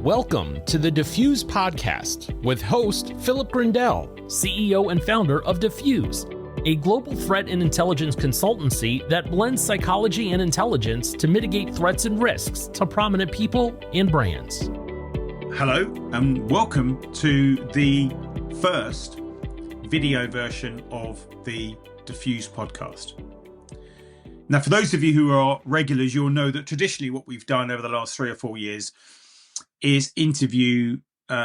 Welcome to the Diffuse Podcast with host Philip Grindell, CEO and founder of Diffuse, a global threat and intelligence consultancy that blends psychology and intelligence to mitigate threats and risks to prominent people and brands. Hello, and welcome to the first video version of the Diffuse podcast. Now, for those of you who are regulars, you'll know that traditionally what we've done over the last 3 or 4 years is interview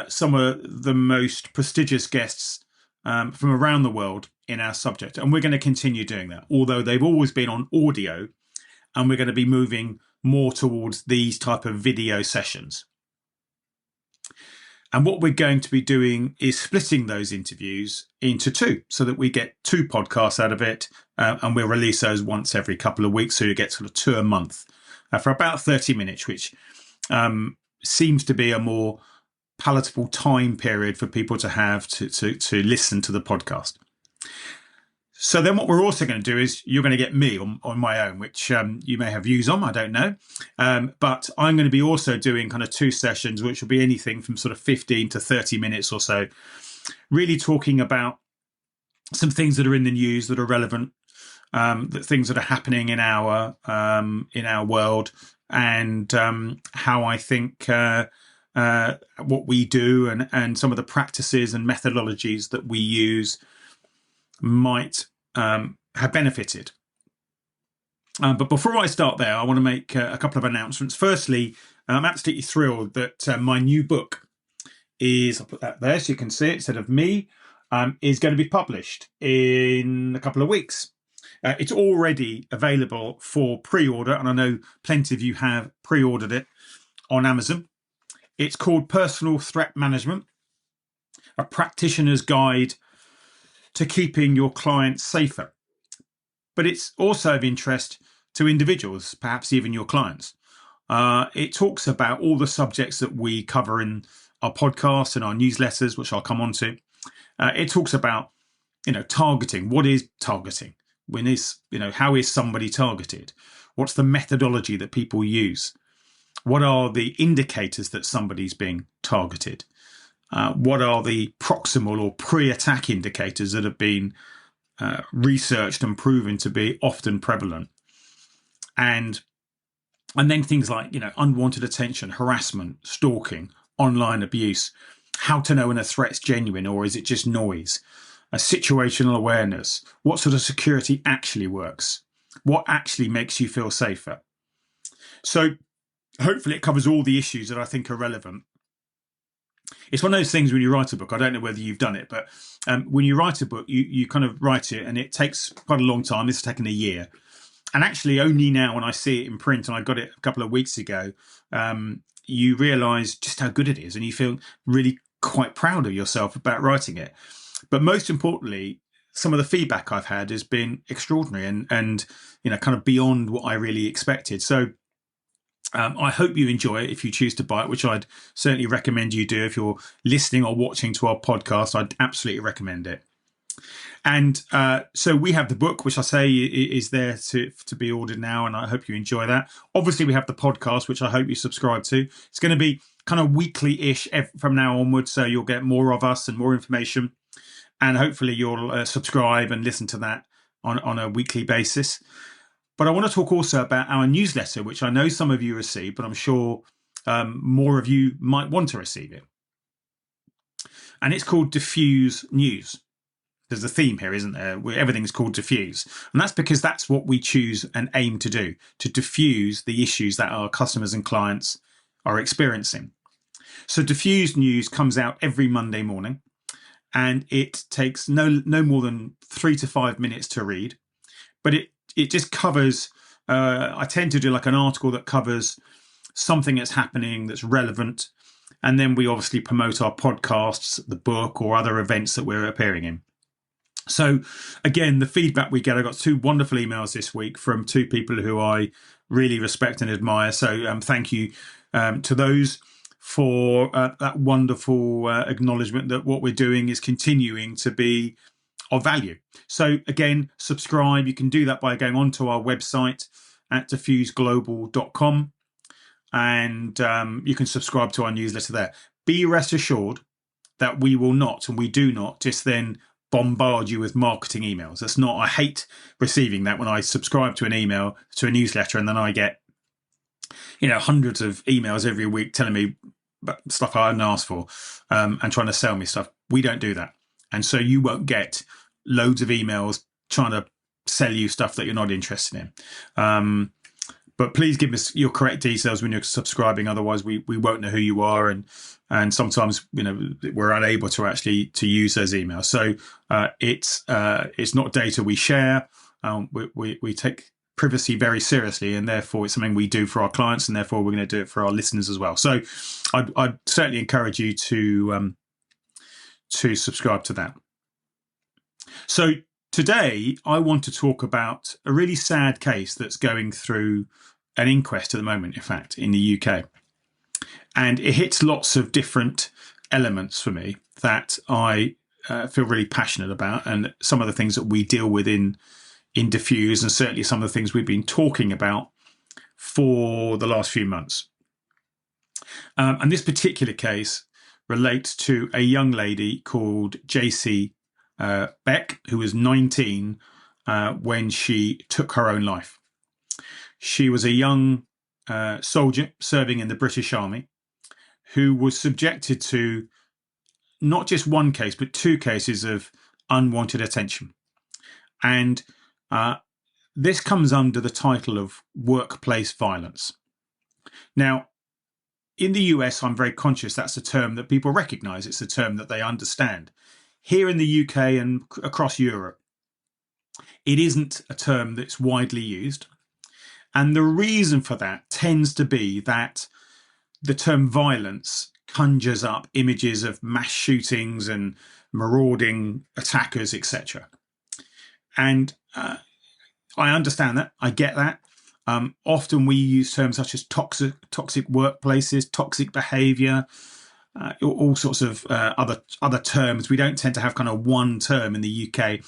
some of the most prestigious guests from around the world in our subject. And we're going to continue doing that, although they've always been on audio, and we're going to be moving more towards these type of video sessions. And what we're going to be doing is splitting those interviews into two so that we get 2 podcasts out of it. And we'll release those once every couple of weeks. So you get sort of 2 a month for about 30 minutes, which seems to be a more palatable time period for people to have to listen to the podcast. So then what we're also going to do is you're going to get me on my own, which you may have views on, I don't know. But I'm going to be also doing kind of 2 sessions, which will be anything from sort of 15 to 30 minutes or so, really talking about some things that are in the news that are relevant, that things that are happening in our world, and how I think what we do and some of the practices and methodologies that we use might have benefited. But before I start there, I want to make a couple of announcements. Firstly, I'm absolutely thrilled that my new book is, I'll put that there so you can see it instead of me, is going to be published in a couple of weeks. It's already available for pre-order, and I know plenty of you have pre-ordered it on Amazon. It's called Personal Threat Management, a practitioner's guide to keeping your clients safer. But it's also of interest to individuals, perhaps even your clients. It talks about all the subjects that we cover in our podcasts and our newsletters, which I'll come on to. It talks about, targeting. What is targeting? How is somebody targeted? What's the methodology that people use? What are the indicators that somebody's being targeted? What are the proximal or pre-attack indicators that have been researched and proven to be often prevalent? And then things like, unwanted attention, harassment, stalking, online abuse, how to know when a threat's genuine or is it just noise? A situational awareness, what sort of security actually works, what actually makes you feel safer. So hopefully it covers all the issues that I think are relevant. It's one of those things when you write a book, I don't know whether you've done it, but when you write a book, you kind of write it and it takes quite a long time. This has taken a year. And actually only now when I see it in print, and I got it a couple of weeks ago, you realise just how good it is and you feel really quite proud of yourself about writing it. But most importantly, some of the feedback I've had has been extraordinary and kind of beyond what I really expected. So I hope you enjoy it if you choose to buy it, which I'd certainly recommend you do. If you're listening or watching to our podcast, I'd absolutely recommend it. And so we have the book, which I say is there to be ordered now, and I hope you enjoy that. Obviously, we have the podcast, which I hope you subscribe to. It's going to be kind of weekly-ish from now onwards, so you'll get more of us and more information. And hopefully you'll subscribe and listen to that on a weekly basis. But I want to talk also about our newsletter, which I know some of you receive, but I'm sure more of you might want to receive it. And it's called Diffuse News. There's a theme here, isn't there? Where everything's called diffuse. And that's because that's what we choose and aim to do, to diffuse the issues that our customers and clients are experiencing. So Diffuse News comes out every Monday morning. And it takes no more than 3 to 5 minutes to read. But it just covers, I tend to do like an article that covers something that's happening that's relevant. And then we obviously promote our podcasts, the book, or other events that we're appearing in. So again, the feedback we get, I got 2 wonderful emails this week from 2 people who I really respect and admire. So thank you to those for that wonderful acknowledgement that what we're doing is continuing to be of value. So again, subscribe. You can do that by going onto our website at diffuseglobal.com. and you can subscribe to our newsletter there. Be rest assured that we will not, and we do not, just then bombard you with marketing emails. That's not, I hate receiving that when I subscribe to an email, to a newsletter, and then I get, hundreds of emails every week telling me stuff I hadn't asked for, and trying to sell me stuff. We don't do that. And so you won't get loads of emails trying to sell you stuff that you're not interested in. But please give us your correct details when you're subscribing. Otherwise, we won't know who you are, and sometimes we're unable to actually to use those emails. So it's not data we share. We take privacy very seriously, and therefore it's something we do for our clients, and therefore we're going to do it for our listeners as well. So I'd certainly encourage you to subscribe to that. So today, I want to talk about a really sad case that's going through an inquest at the moment, in fact, in the UK. And it hits lots of different elements for me that I feel really passionate about, and some of the things that we deal with in Diffuse, and certainly some of the things we've been talking about for the last few months. And this particular case relates to a young lady called JC Beck, who was 19 when she took her own life. She was a young soldier serving in the British Army who was subjected to not just one case, but 2 cases of unwanted attention. And this comes under the title of workplace violence. Now, in the US, I'm very conscious that's a term that people recognise. It's a term that they understand. Here in the UK and across Europe, it isn't a term that's widely used. And the reason for that tends to be that the term violence conjures up images of mass shootings and marauding attackers, etc. And I understand that. I get that. Often we use terms such as toxic workplaces, toxic behaviour, all sorts of other terms. We don't tend to have kind of one term in the UK,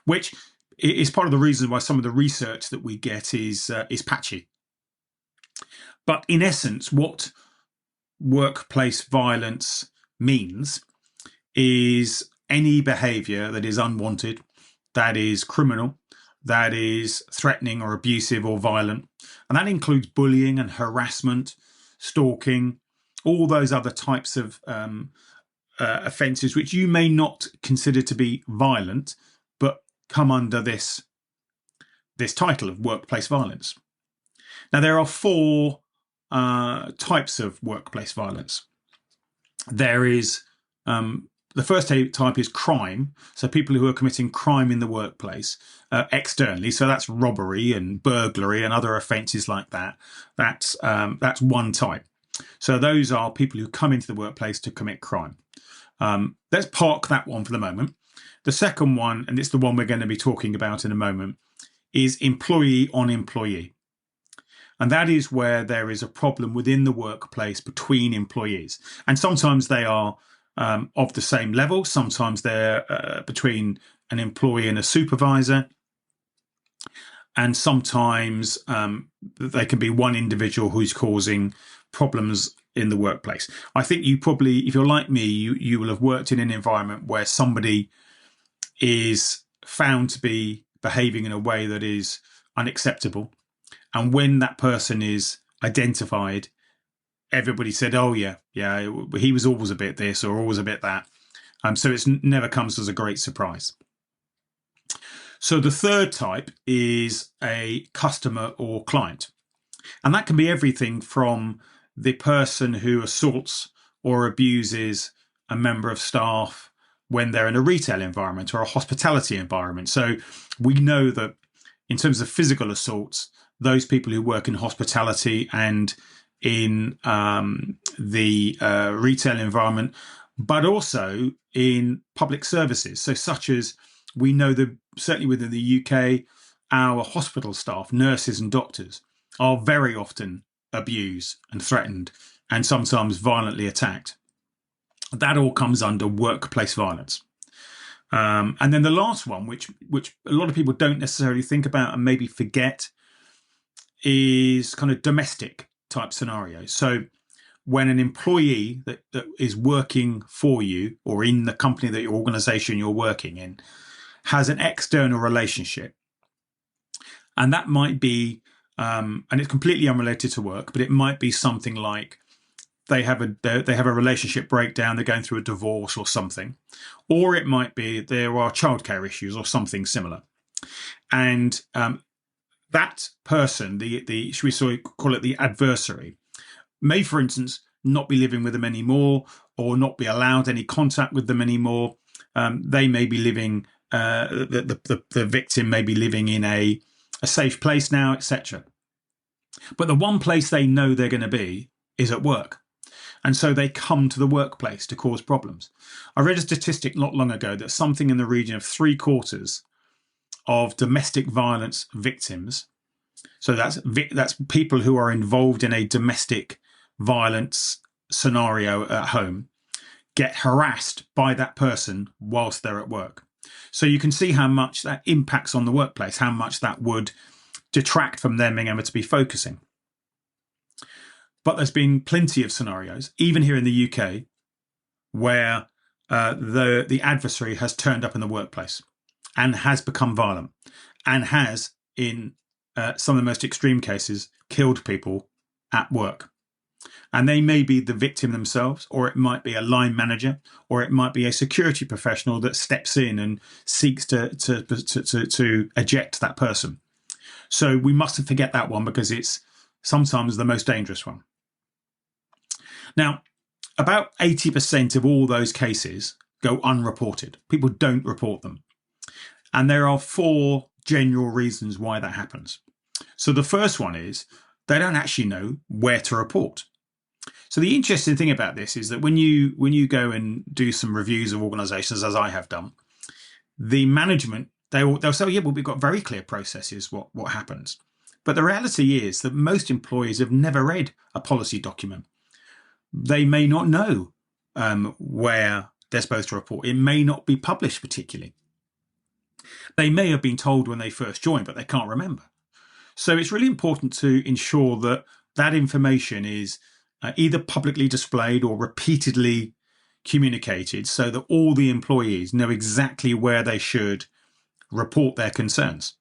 which is part of the reason why some of the research that we get is patchy. But in essence, what workplace violence means is any behaviour that is unwanted, that is criminal, that is threatening or abusive or violent. And that includes bullying and harassment, stalking, all those other types of offences which you may not consider to be violent, but come under this title of workplace violence. Now, there are 4 types of workplace violence. There is the first type is crime, so people who are committing crime in the workplace externally. So that's robbery and burglary and other offences like that. That's one type. So those are people who come into the workplace to commit crime. Let's park that one for the moment. The second one, and it's the one we're going to be talking about in a moment, is employee on employee. And that is where there is a problem within the workplace between employees. And sometimes they are of the same level. Sometimes they're between an employee and a supervisor. And sometimes they can be one individual who's causing problems in the workplace. I think you probably, if you're like me, you will have worked in an environment where somebody is found to be behaving in a way that is unacceptable. And when that person is identified, everybody said, oh, yeah, he was always a bit this or always a bit that. So it never comes as a great surprise. So the third type is a customer or client. And that can be everything from the person who assaults or abuses a member of staff when they're in a retail environment or a hospitality environment. So we know that in terms of physical assaults, those people who work in hospitality and in the retail environment, but also in public services. So such as we know that certainly within the UK, our hospital staff, nurses and doctors, are very often abused and threatened and sometimes violently attacked. That all comes under workplace violence. And then the last one, which a lot of people don't necessarily think about and maybe forget, is kind of domestic type scenarios. So when an employee that is working for you or in the company that your organization you're working in has an external relationship, and that might be, and it's completely unrelated to work, but it might be something like they have a relationship breakdown, they're going through a divorce or something, or it might be there are childcare issues or something similar, and that person, the should we sort of call it the adversary, may, for instance, not be living with them anymore, or not be allowed any contact with them anymore. They may be living, the victim may be living in a safe place now, etc. But the one place they know they're going to be is at work. And so they come to the workplace to cause problems. I read a statistic not long ago that something in the region of 3/4 of domestic violence victims, so that's people who are involved in a domestic violence scenario at home, get harassed by that person whilst they're at work. So you can see how much that impacts on the workplace, how much that would detract from them being able to be focusing. But there's been plenty of scenarios, even here in the UK, where the adversary has turned up in the workplace and has become violent and has, in some of the most extreme cases, killed people at work. And they may be the victim themselves, or it might be a line manager, or it might be a security professional that steps in and seeks to eject that person. So we mustn't forget that one, because it's sometimes the most dangerous one. Now, about 80% of all those cases go unreported. People don't report them. And there are 4 general reasons why that happens. So the first one is they don't actually know where to report. So the interesting thing about this is that when you go and do some reviews of organisations, as I have done, the management, they'll say, yeah, well, we've got very clear processes what happens. But the reality is that most employees have never read a policy document. They may not know where they're supposed to report. It may not be published particularly. They may have been told when they first joined, but they can't remember. So it's really important to ensure that that information is either publicly displayed or repeatedly communicated, so that all the employees know exactly where they should report their concerns.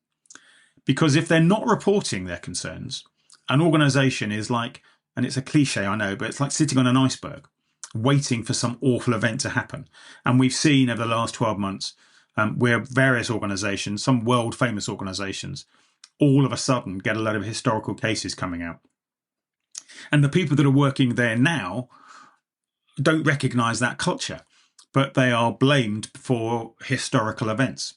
Because if they're not reporting their concerns, an organisation is like, and it's a cliche, I know, but it's like sitting on an iceberg, waiting for some awful event to happen. And we've seen over the last 12 months where various organisations, some world famous organisations, all of a sudden get a load of historical cases coming out. And the people that are working there now don't recognise that culture, but they are blamed for historical events.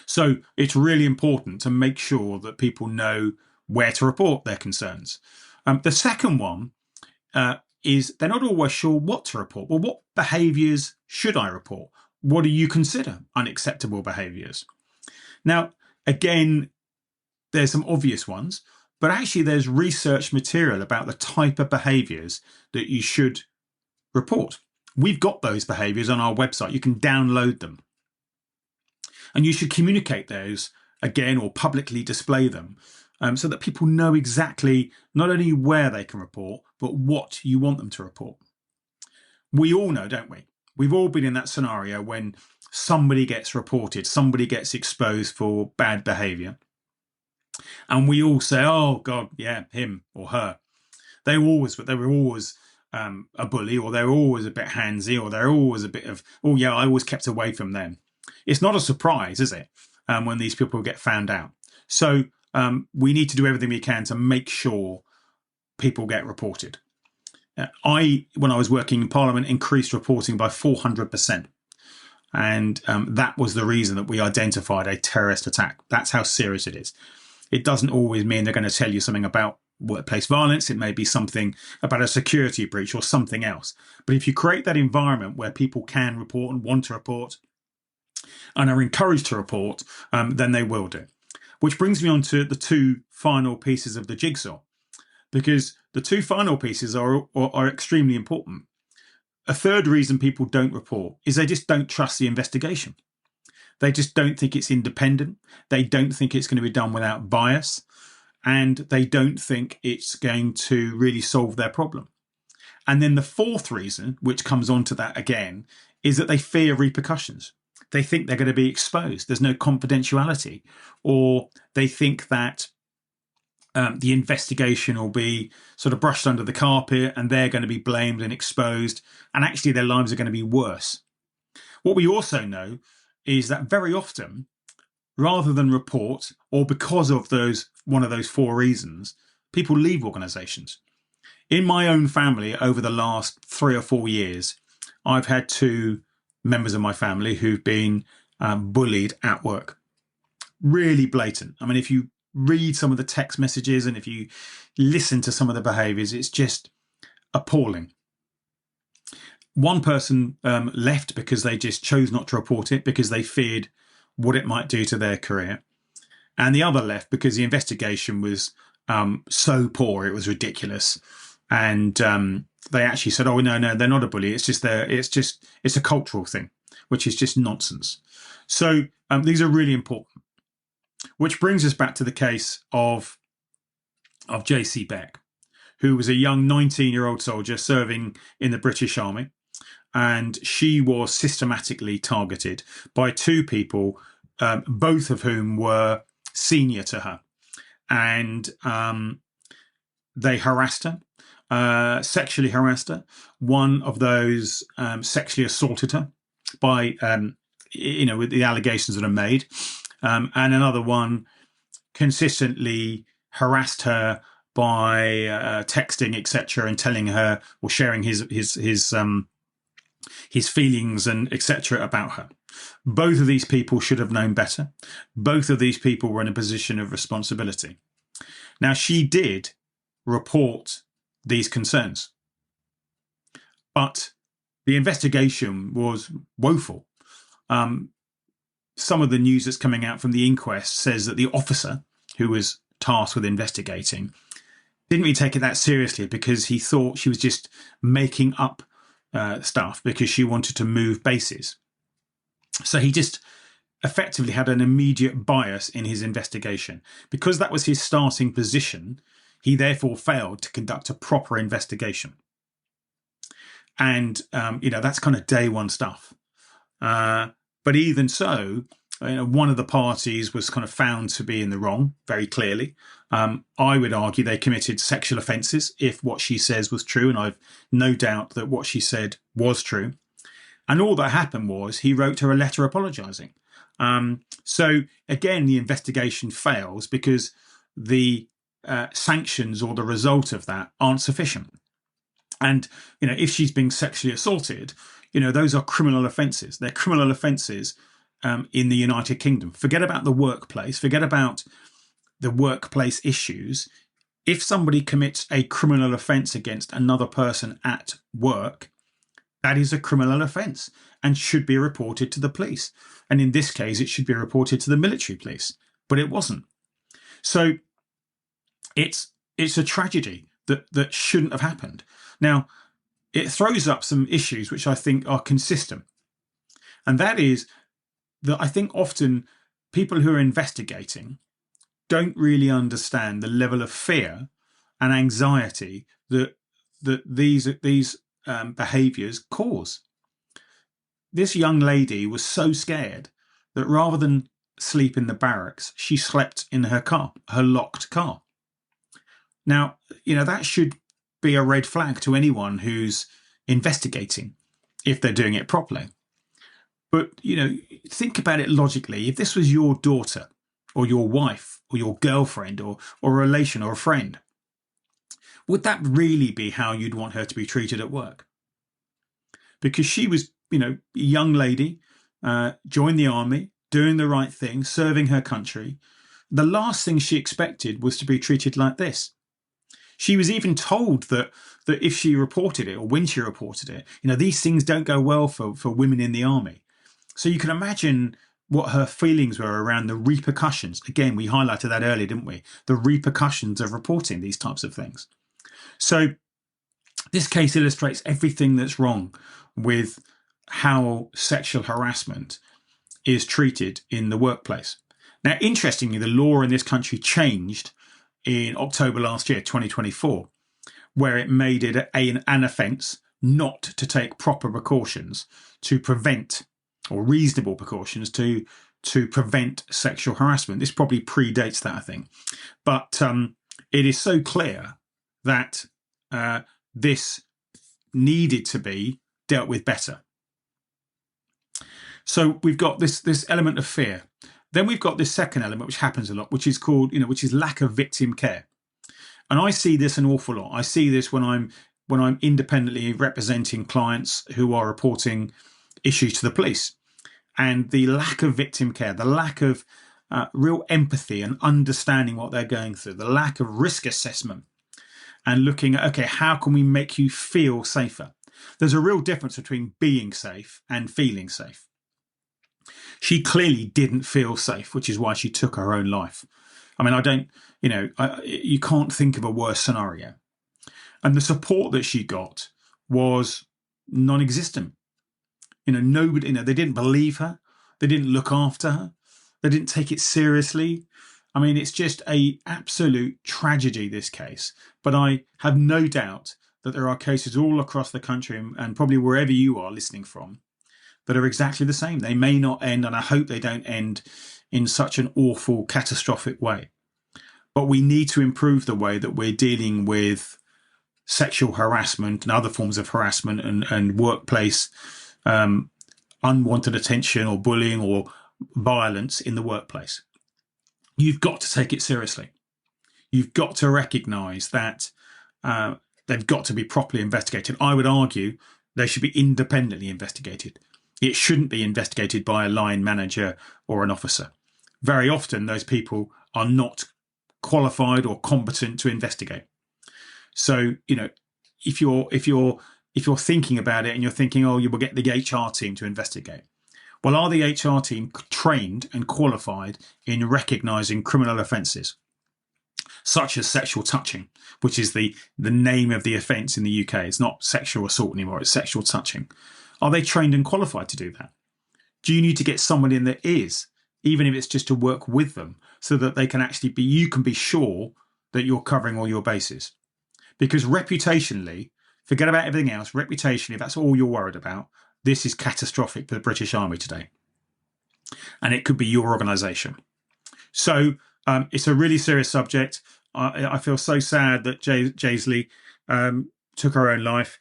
So it's really important to make sure that people know where to report their concerns. The second one is they're not always sure what to report. Well, what behaviours should I report? What do you consider unacceptable behaviours? Now, again, there's some obvious ones, but actually there's research material about the type of behaviours that you should report. We've got those behaviours on our website. You can download them. And you should communicate those again, or publicly display them, so that people know exactly not only where they can report, but what you want them to report. We all know, don't we? We've all been in that scenario when somebody gets reported, somebody gets exposed for bad behaviour. And we all say, oh God, yeah, him or her. They were always a bully, or they're always a bit handsy, or they're always a bit of, oh yeah, I always kept away from them. It's not a surprise, is it, when these people get found out? So we need to do everything we can to make sure people get reported. When I was working in Parliament, increased reporting by 400%. And that was the reason that we identified a terrorist attack. That's how serious it is. It doesn't always mean they're going to tell you something about workplace violence. It may be something about a security breach or something else. But if you create that environment where people can report and want to report and are encouraged to report, then they will do. Which brings me on to the 2 final pieces of the jigsaw, because the 2 final pieces are extremely important. A third reason people don't report is they just don't trust the investigation. They just don't think it's independent. They don't think it's going to be done without bias. and they don't think it's going to really solve their problem. And then the fourth reason, which comes onto that again, is that they fear repercussions. They think they're going to be exposed. There's no confidentiality, or they think that the investigation will be sort of brushed under the carpet and they're going to be blamed and exposed, and actually their lives are going to be worse. What we also know is that very often, rather than report, or because of one of those four reasons, people leave organisations. In my own family, over the last 3 or 4 years, I've had 2 members of my family who've been bullied at work. Really blatant. I mean, if you read some of the text messages and if you listen to some of the behaviours, it's just appalling. One person left because they just chose not to report it because they feared what it might do to their career. And the other left because the investigation was so poor, it was ridiculous. And they actually said, "Oh no, they're not a bully. It's a cultural thing," which is just nonsense. So these are really important. Which brings us back to the case of J.C. Beck, who was a young 19-year-old soldier serving in the British Army, and she was systematically targeted by 2 people, both of whom were senior to her, and they harassed her. Sexually harassed her. One of those sexually assaulted her by, with the allegations that are made. And another one consistently harassed her by texting, etc., and telling her or sharing his feelings and etc. about her. Both of these people should have known better. Both of these people were in a position of responsibility. Now, she did report these concerns, but the investigation was woeful. Some of the news that's coming out from the inquest says that the officer who was tasked with investigating didn't really take it that seriously because he thought she was just making up stuff because she wanted to move bases. So he just effectively had an immediate bias in his investigation. Because that was his starting position, he therefore failed to conduct a proper investigation. And, that's kind of day one stuff. But even so, one of the parties was kind of found to be in the wrong, very clearly. I would argue they committed sexual offences if what she says was true, and I've no doubt that what she said was true. And all that happened was he wrote her a letter apologising. So again, the investigation fails because the sanctions or the result of that aren't sufficient. And, if she's being sexually assaulted, those are criminal offences. They're criminal offences in the United Kingdom. Forget about the workplace. Forget about the workplace issues. If somebody commits a criminal offence against another person at work, that is a criminal offence and should be reported to the police. And in this case, it should be reported to the military police, but it wasn't. So it's a tragedy that shouldn't have happened. Now, it throws up some issues which I think are consistent. And that is that I think often people who are investigating don't really understand the level of fear and anxiety that these behaviours cause. This young lady was so scared that rather than sleep in the barracks, she slept in her car, her locked car. Now, that should be a red flag to anyone who's investigating if they're doing it properly. But, think about it logically. If this was your daughter or your wife or your girlfriend or a relation or a friend, would that really be how you'd want her to be treated at work? Because she was, a young lady, joined the army, doing the right thing, serving her country. The last thing she expected was to be treated like this. She was even told that if she reported it or when she reported it, these things don't go well for women in the army. So you can imagine what her feelings were around the repercussions. Again, we highlighted that earlier, didn't we? The repercussions of reporting these types of things. So this case illustrates everything that's wrong with how sexual harassment is treated in the workplace. Now, interestingly, the law in this country changed in October last year, 2024, where it made it an offence not to take proper precautions to prevent, or reasonable precautions to prevent sexual harassment. This probably predates that, I think. But it is so clear that this needed to be dealt with better. So we've got this element of fear. Then we've got this second element, which happens a lot, which is called, which is lack of victim care. And I see this an awful lot. I see this when I'm independently representing clients who are reporting issues to the police, and the lack of victim care, the lack of real empathy and understanding what they're going through, the lack of risk assessment, and looking at, okay, how can we make you feel safer? There's a real difference between being safe and feeling safe. She clearly didn't feel safe, which is why she took her own life. I mean, you can't think of a worse scenario. And the support that she got was non-existent. Nobody, they didn't believe her. They didn't look after her. They didn't take it seriously. I mean, it's just an absolute tragedy, this case. But I have no doubt that there are cases all across the country, and probably wherever you are listening from, that are exactly the same. They may not end, and I hope they don't end in such an awful, catastrophic way. But we need to improve the way that we're dealing with sexual harassment and other forms of harassment and workplace unwanted attention or bullying or violence in the workplace. You've got to take it seriously. You've got to recognise that they've got to be properly investigated. I would argue they should be independently investigated. It shouldn't be investigated by a line manager or an officer. Very often those people are not qualified or competent to investigate. So, if you're thinking about it and you're thinking, oh, you will get the HR team to investigate. Well, are the HR team trained and qualified in recognising criminal offences, such as sexual touching, which is the name of the offence in the UK? It's not sexual assault anymore, it's sexual touching. Are they trained and qualified to do that? Do you need to get someone in that is, even if it's just to work with them, so that they can actually you can be sure that you're covering all your bases? Because reputationally, forget about everything else, reputationally, if that's all you're worried about, this is catastrophic for the British Army today. And it could be your organisation. So it's a really serious subject. I feel so sad that Jaisley took her own life.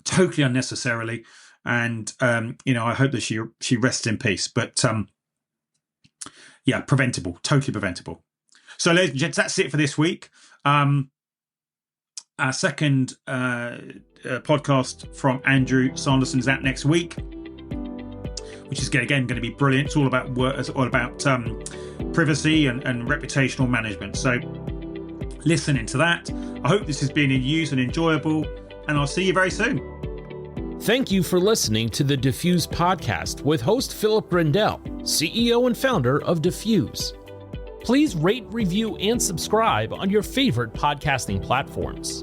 Totally unnecessarily, and I hope that she rests in peace. But preventable, totally preventable. So, ladies and gents, that's it for this week. Our second podcast from Andrew Sanderson is out next week, which is again going to be brilliant. It's all about work, it's all about privacy and reputational management. So, listen into that. I hope this has been in use and enjoyable, and I'll see you very soon. Thank you for listening to the Diffuse Podcast with host Philip Grindell, CEO and founder of Diffuse. Please rate, review, and subscribe on your favorite podcasting platforms.